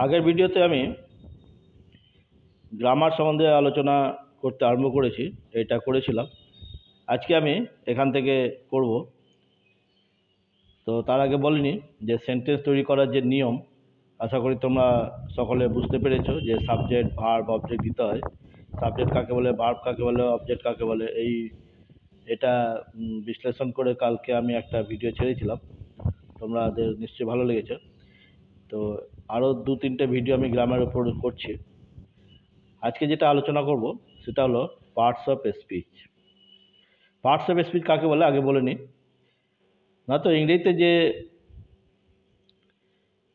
আগের ভিডিওতে আমি গ্রামার সম্বন্ধে আলোচনা করতে আরম্ভ করেছি, এটা করেছিলাম। আজকে আমি এখান থেকে করব। তো তার আগে বলিনি যে সেন্টেন্স তৈরি করার যে নিয়ম, আশা করি তোমরা সকলে বুঝতে পেরেছো যে সাবজেক্ট, ভার্ব, অবজেক্ট দিতে হয়। সাবজেক্ট কাকে বলে, ভার্ব কাকে বলে, অবজেক্ট কাকে বলে, এটা বিশ্লেষণ করে কালকে আমি একটা ভিডিও ছেড়েছিলাম, তোমাদের নিশ্চয়ই ভালো লেগেছে। তো আরও 2-3টে ভিডিও আমি গ্রামের উপর করছি। আজকে যেটা আলোচনা করব সেটা হলো parts of speech. Parts of speech কাকে বলে আগে বলে নিই। না তো ইংরেজিতে যে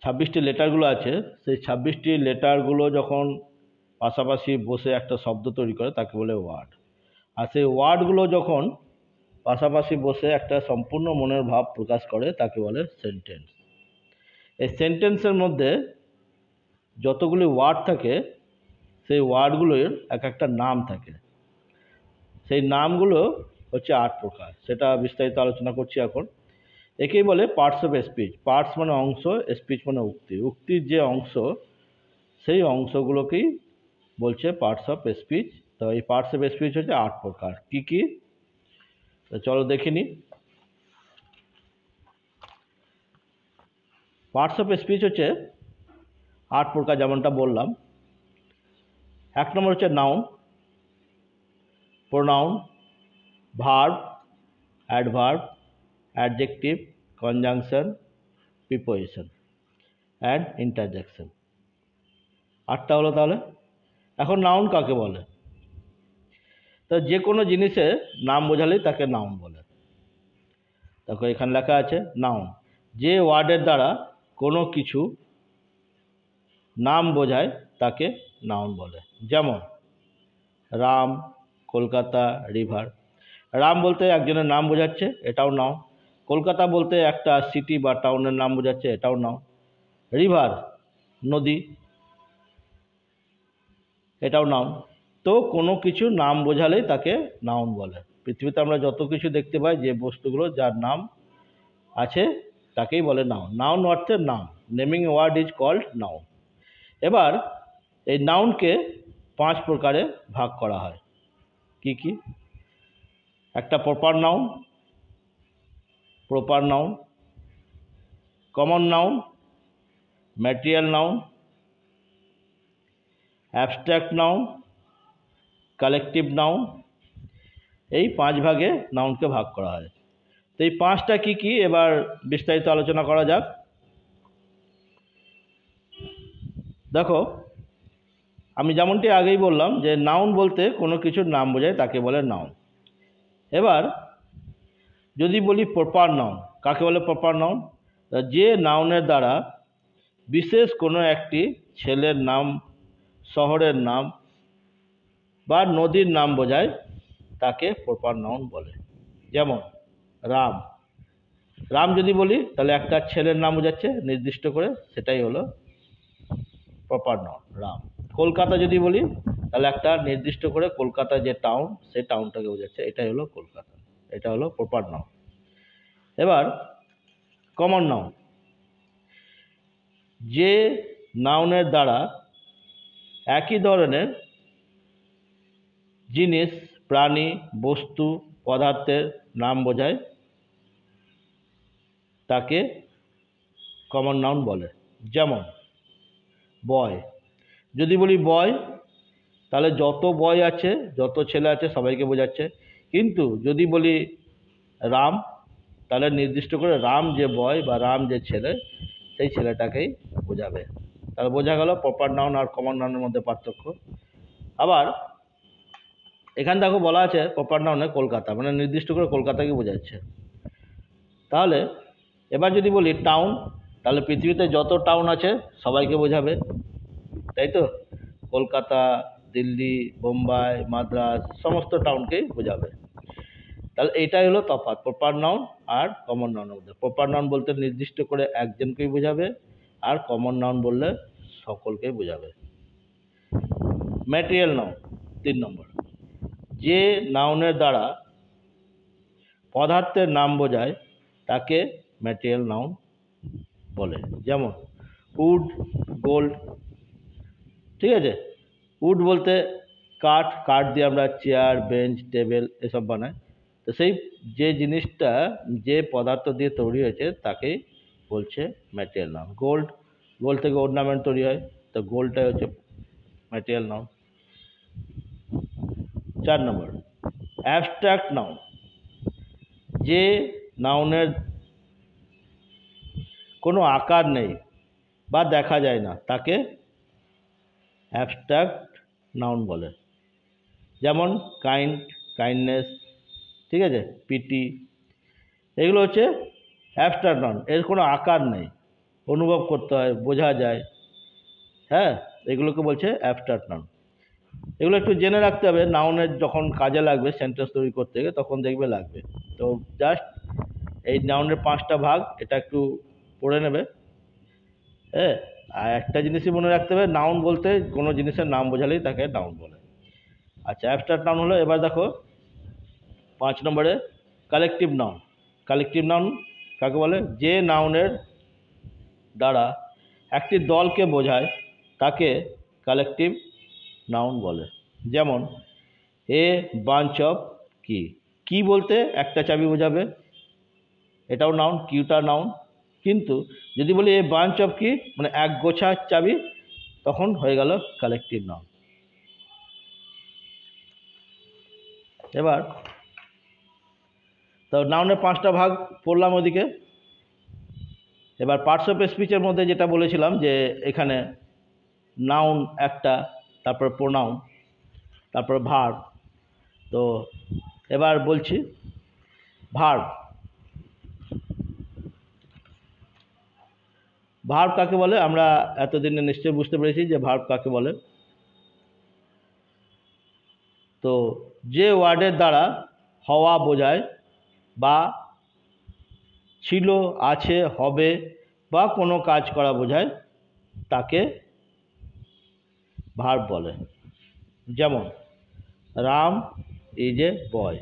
26টি লেটারগুলো আছে, সেই 26টি লেটারগুলো যখন পাশাপাশি বসে একটা শব্দ তৈরি করে তাকে বলে ওয়ার্ড। আর সেই ওয়ার্ডগুলো যখন পাশাপাশি বসে একটা সম্পূর্ণ মনের ভাব প্রকাশ করে তাকে বলে সেন্টেন্স। এই সেন্টেন্সের মধ্যে যতগুলি ওয়ার্ড থাকে সেই ওয়ার্ডগুলোর এক একটা নাম থাকে। সেই নামগুলো হচ্ছে 8 প্রকার, সেটা বিস্তারিত আলোচনা করছি এখন। একেই বলে পার্টস অফ স্পিচ। পার্টস মানে অংশ, স্পিচ মানে উক্তি। উক্তির যে অংশ, সেই অংশগুলোকেই বলছে পার্টস অফ স্পিচ। তো এই পার্টস অফ স্পিচ হচ্ছে 8 প্রকার। কি কি? তো চলো দেখে নিই। পার্টস অফ স্পিচ হচ্ছে 8 প্রকার, যেমনটা বললাম। 1 নম্বর হচ্ছে noun, pronoun, verb, adverb, adjective, conjunction, preposition and interjection. 8টা হলো। তাহলে এখন নাউন কাকে বলে? তো যে কোনো জিনিসের নাম বোঝালেই তাকে নাউন বলে। দেখো এখানে লেখা আছে নাউন, যে ওয়ার্ডের দ্বারা কোনো কিছু নাম বোঝায় তাকে নাউন বলে। যেমন রাম, কলকাতা, রিভার। রাম বলতে একজনের নাম বোঝাচ্ছে, এটাও নাউন। কলকাতা বলতে একটা সিটি বা টাউনের নাম বোঝাচ্ছে, এটাও নাউন। রিভার নদী, এটাও নাউন। তো কোনো কিছু নাম বোঝালেই তাকে নাউন বলে। পৃথিবীতে আমরা যত কিছু দেখতে পাই, যে বস্তুগুলো যার নাম আছে তাকেই বলে নাউন। নাউন অর্থে নাম, naming word is called noun. এবার এই নাউনকে 5 প্রকারে ভাগ করা হয়। কি কি? একটা proper noun, common noun, material noun, abstract noun, collective noun. এই 5 ভাগে নাউনকে ভাগ করা হয়। তো এই 5টা কি কি এবার বিস্তারিত আলোচনা করা যাক। দেখো আমি যেমনটি আগেই বললাম যে নাউন বলতে কোনো কিছুর নাম বোঝায় তাকে বলে নাউন। এবার যদি বলি প্রপার নাউন, কাকে বলে প্রপার নাউন? যে নাউনের দ্বারা বিশেষ কোনো একটি ছেলের নাম, শহরের নাম বা নদীর নাম বোঝায় তাকে প্রপার নাউন বলে। যেমন রাম, রাম যদি বলি তাহলে একটা ছেলের নাম বোঝাচ্ছে নির্দিষ্ট করে, সেটাই হলো প্রপার নাউন রাম। কলকাতা যদি বলি তাহলে একটা নির্দিষ্ট করে কলকাতা যে টাউন, সেই টাউনটাকে বোঝাচ্ছে, এটাই হলো কলকাতা, এটা হলো প্রপার নাউন। এবার কমন নাউন, যে নাউনের দ্বারা একই ধরনের জিনিস, প্রাণী, বস্তু, পদার্থের নাম বোঝায় তাকে কমন নাউন বলে। যেমন বয়, যদি বলি বয় তাহলে যত বয় আছে, যত ছেলে আছে সবাইকে বোঝাচ্ছে। কিন্তু যদি বলি রাম তাহলে নির্দিষ্ট করে রাম যে বয় বা রাম যে ছেলে, সেই ছেলেটাকেই বোঝাবে। তাহলে বোঝা গেল প্রপার নাউন আর কমন নাউনের মধ্যে পার্থক্য। আবার এখানে দেখো বলা আছে প্রপার নাউনে কলকাতা, মানে নির্দিষ্ট করে কলকাতাকে বোঝাচ্ছে। তাহলে এবার যদি বলি টাউন, তাহলে পৃথিবীতে যত টাউন আছে সবাইকে বোঝাবে, তাই তো? কলকাতা, দিল্লি, বোম্বাই, মাদ্রাজ, সমস্ত টাউনকেই বোঝাবে। তাহলে এইটাই হলো তফাৎ প্রপার নাউন আর কমন নাউনের মধ্যে। প্রপার নাউন বলতে নির্দিষ্ট করে একজনকেই বোঝাবে, আর কমন নাউন বললে সকলকেই বোঝাবে। ম্যাটেরিয়াল নাউন 3 নম্বর, যে নাউনের দ্বারা পদার্থের নাম বোঝায় তাকে ম্যাটেরিয়াল নাউন বলে। যেমন উড, গোল্ড, ঠিক আছে। উড বলতে কাঠ, কাঠ দিয়ে আমরা চেয়ার, বেঞ্চ, টেবিল এসব বানাই। তো সেই যে জিনিসটা যে পদার্থ দিয়ে তৈরি হয়েছে তাকেই বলছে ম্যাটেরিয়াল নাউন। গোল্ড, গোল্ড থেকে অর্নামেন্ট তৈরি হয়, তো গোল্ডটাই হচ্ছে ম্যাটেরিয়াল নাউন। 4 নম্বর অ্যাবস্ট্রাক্ট নাউন, যে নাউনের কোনো আকার নেই বা দেখা যায় না তাকে অ্যাবস্ট্রাক্ট নাউন বলে। যেমন কাইন্ড, কাইন্ডনেস, ঠিক আছে, পিটি, এগুলো হচ্ছে অ্যাবস্ট্রাক্ট নাউন। এর কোনো আকার নেই, অনুভব করতে হয়, বোঝা যায়, হ্যাঁ, এগুলোকে বলছে অ্যাবস্ট্রাক্ট নাউন। এগুলো একটু জেনে রাখতে হবে, নাউনের যখন কাজে লাগবে সেন্টেন্স তৈরি করতে গেলে তখন দেখবে লাগবে। তো জাস্ট এই নাউনের 5টা ভাগ এটা একটু পড়ে নেবে, হ্যাঁ। আর একটা জিনিসই মনে রাখতে হবে, নাউন বলতে কোনো জিনিসের নাম বোঝালেই তাকে নাউন বলে। আচ্ছা, অ্যাবস্ট্রাক্ট নাউন হলো। এবার দেখো 5 নম্বরে কালেকটিভ নাউন। কালেকটিভ নাউন কাকে বলে? যে নাউনের দ্বারা একটি দলকে বোঝায় তাকে কালেকটিভ নাউন বলে। যেমন এ বাঞ্চ অফ কি, কি বলতে একটা চাবি বোঝাবে, এটাও নাউন, কিউটা নাউন। কিন্তু যদি বলি এ বাঞ্চ অফ কি মানে এক গোছা চাবি, তখন হয়ে গেল কালেকটিভ নাউন। এবার তো নাউনের 5টা ভাগ পড়লাম ওদিকে। এবার পার্টস অফ স্পিচের মধ্যে যেটা বলেছিলাম যে এখানে নাউন একটা, তারপর প্রোনাউন, তারপর ভার্ব। তো এবার বলছি ভার্ব। ভার্ব কাকে বলে আমরা এতদিনে নিশ্চয়ই বুঝতে পেরেছি যে ভার্ব কাকে বলে। তো যে ওয়ার্ডের দ্বারা হওয়া বোঝায় বা ছিল, আছে, হবে বা কোনো কাজ করা বোঝায় তাকে ভার্ব বলে। যেমন রাম ইজ এ বয়,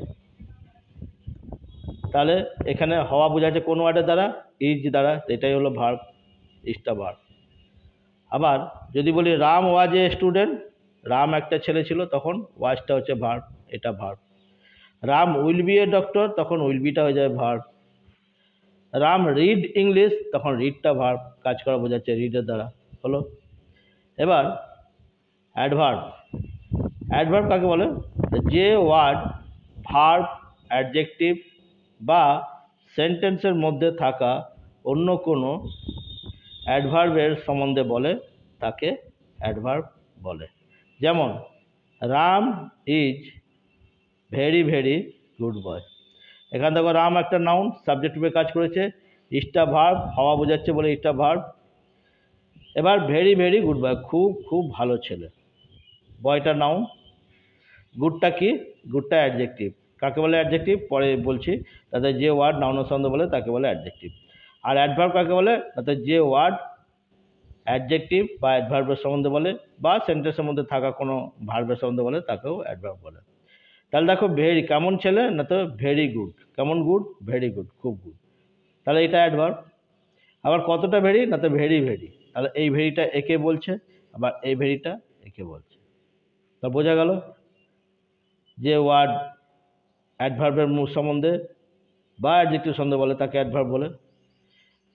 তাহলে এখানে হওয়া বোঝাচ্ছে কোন ওয়ার্ডের দ্বারা? ইজ দ্বারা, এটাই হলো ভার্ব, ইজটা ভার্ব। আবার যদি বলি রাম ওয়াজ এ স্টুডেন্ট, রাম একটা ছেলে ছিল, তখন ওয়াজটা হচ্ছে ভার্ব, এটা verb. Ram will B a doctor, তখন উইল বিটা হয়ে যায় ভার্ব। রাম রিড ইংলিশ, তখন রিডটা ভার্ব, কাজ করা বোঝাচ্ছে রিডের দ্বারা, হলো। এবার অ্যাডভার্ব। অ্যাডভার্ব কাকে বলে? যে ওয়ার্ড ভার্ব, অ্যাডজেক্টিভ বা সেন্টেন্সের মধ্যে থাকা অন্য কোনো অ্যাডভার্বের সম্বন্ধে বলে তাকে অ্যাডভার্ব বলে। যেমন Ram is very very good boy, এখান থেকে রাম একটা নাউন, সাবজেক্ট রূপে কাজ করেছে, ইজটা ভার্ব, হওয়া বোঝাচ্ছে বলে ইজটা ভার্ব। এবার ভেরি ভেরি গুড বয়, খুব খুব ভালো ছেলে, বয়টা নাউন, গুডটা কি? গুডটা অ্যাডজেক্টিভ। কাকে বলে অ্যাডজেক্টিভ? পরে বলছি। তাতে যে ওয়ার্ড নাউনের সম্বন্ধে বলে তাকে বলে অ্যাডজেক্টিভ। আর অ্যাডভার্ব কাকে বলে? তাতে যে ওয়ার্ড অ্যাডজেক্টিভ বা অ্যাডভার্বের সম্বন্ধে বলে বা সেন্টেন্সের মধ্যে থাকা কোনো ভার্বের সম্বন্ধে বলে তাকেও অ্যাডভার্ব বলে। তাহলে দেখো ভেরি কেমন ছেলে, না তো ভেরি গুড, কেমন গুড? ভেরি গুড, খুব গুড, তাহলে এটা অ্যাডভার্ব। আবার কতটা ভেরি, না তো ভেরি ভেরি, তাহলে এই ভেরিটা একে বলছে, আবার এই ভেরিটা একে বলছে। তা বোঝা গেল যে ওয়ার্ড অ্যাডভার্বের সম্বন্ধে বা অ্যাডজেক্টিভ সম্বন্ধে বলে তাকে অ্যাডভার্ব বলে।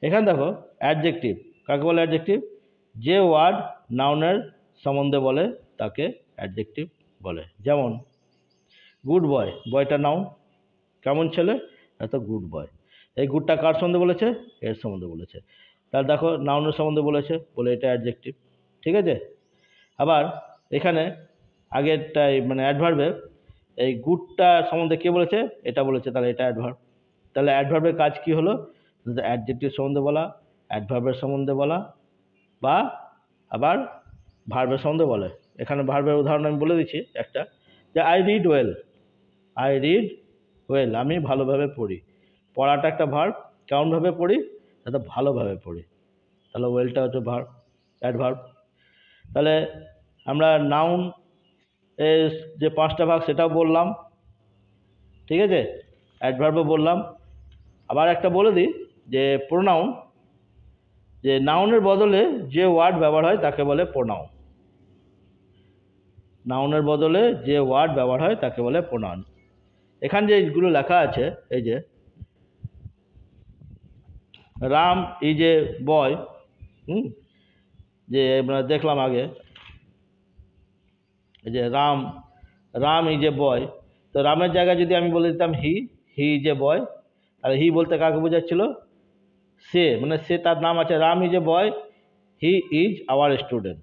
এখানে দেখো অ্যাডজেক্টিভ কাকে বলে? অ্যাডজেক্টিভ যে ওয়ার্ড নাউনের সম্বন্ধে বলে তাকে অ্যাডজেক্টিভ বলে। যেমন গুড বয়, বয়টা নাউন, কেমন ছেলে, এত গুড বয়। এই গুডটা কার সম্বন্ধে বলেছে? এর সম্বন্ধে বলেছে। তাহলে দেখো নাউনের সম্বন্ধে বলেছে বলে এটা অ্যাডজেক্টিভ, ঠিক আছে। আবার এখানে আগেরটাই মানে অ্যাডভার্বে এই গুডটা সম্বন্ধে কে বলেছে? এটা বলেছে, তাহলে এটা অ্যাডভার্ব। তাহলে অ্যাডভার্বের কাজ কি হলো? অ্যাডজেক্টিভ সম্বন্ধে বলা, অ্যাডভার্বের সম্বন্ধে বলা বা আবার ভার্বের সম্বন্ধে বলে। এখানে ভার্বের উদাহরণ আমি বলে দিচ্ছি একটা, যে I read well, I read well, আমি ভালোভাবে পড়ি। পড়াটা একটা ভার্ব, কেমনভাবে পড়ি? এটা ভালোভাবে পড়ি, তাহলে ওয়েলটা হচ্ছে ভার্ব, অ্যাডভার্ব। তাহলে আমরা নাউন এর যে 5টা ভাগ সেটাও বললাম, ঠিক আছে, অ্যাডভার্বও বললাম। আবার একটা বলে দিই যে প্রোনাউন, যে নাউনের বদলে যে ওয়ার্ড ব্যবহার হয় তাকে বলে প্রোনাউন। নাউনের বদলে যে ওয়ার্ড ব্যবহার হয় তাকে বলে প্রোনাউন। এখানে যে এইগুলো লেখা আছে, এই যে রাম ইজ এ বয়, যে আমরা দেখলাম আগে, এই যে রাম ইজ এ বয়, তো রামের জায়গায় যদি আমি বলে দিতাম হি ইজ এ বয়, আর হি বলতে কাকে বোঝাচ্ছিল? সে, মানে সে, তার নাম আছে Ram is a boy, he is our student.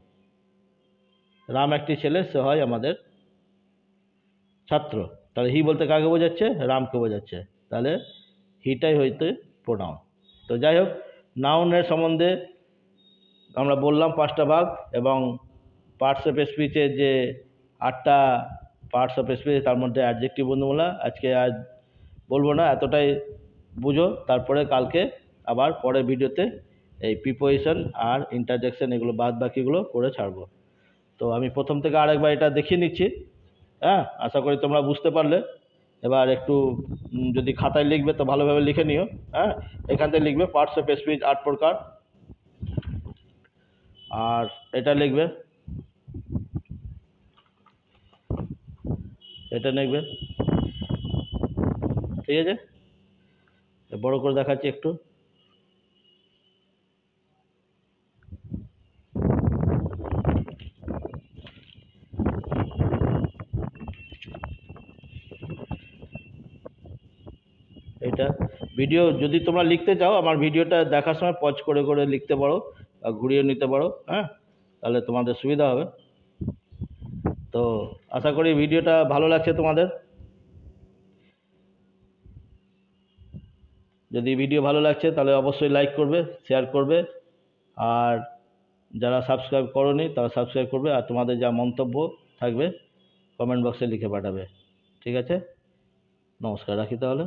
Ram একটি ছেলে, সে হয় আমাদের ছাত্র। তাহলে হি বলতে কাকে বোঝাচ্ছে? রামকে বোঝাচ্ছে। তাহলে হিটাই হইতে প্রোনাউন। তো যাই হোক, নাউনের সম্বন্ধে আমরা বললাম 5টা ভাগ, এবং পার্টস অফ স্পিচের যে 8টা পার্টস অফ স্পিচ, তার মধ্যে অ্যাডজেক্টিভ বর্ণমালা আজকে আজ বলবো না, এতটাই বুঝো। তারপরে কালকে আবার পরের ভিডিওতে এই প্রিপোজিশন আর ইন্টারজেকশন এগুলো বাদ বাকিগুলো করে ছাড়বো। তো আমি প্রথম থেকে আরেকবার এটা দেখিয়ে নিচ্ছি। হ্যাঁ, আশা করি তোমরা বুঝতে পারলে। এবার একটু যদি খাতায় লিখবে তো ভালোভাবে লিখে নিও। হ্যাঁ, এখান থেকে লিখবে পার্টস অফ স্পিচ 8 প্রকার, আর এটা লিখবে, এটা লিখবে, ঠিক আছে? বড় করে দেখাচ্ছি একটু। এটা ভিডিও যদি তোমরা লিখতে চাও, আমার ভিডিওটা দেখার সময় পজ করে করে লিখতে পারো বা ঘুরিয়ে নিতে পারো। হ্যাঁ, তাহলে তোমাদের সুবিধা হবে। তো আশা করি ভিডিওটা ভালো লাগছে তোমাদের। যদি ভিডিও ভালো লাগছে তাহলে অবশ্যই লাইক করবে, শেয়ার করবে, আর যারা সাবস্ক্রাইব করোনি তারা সাবস্ক্রাইব করবে, আর তোমাদের যা মন্তব্য থাকবে কমেন্ট বক্সে লিখে পাঠাবে। ঠিক আছে, নমস্কার, রাখি তাহলে।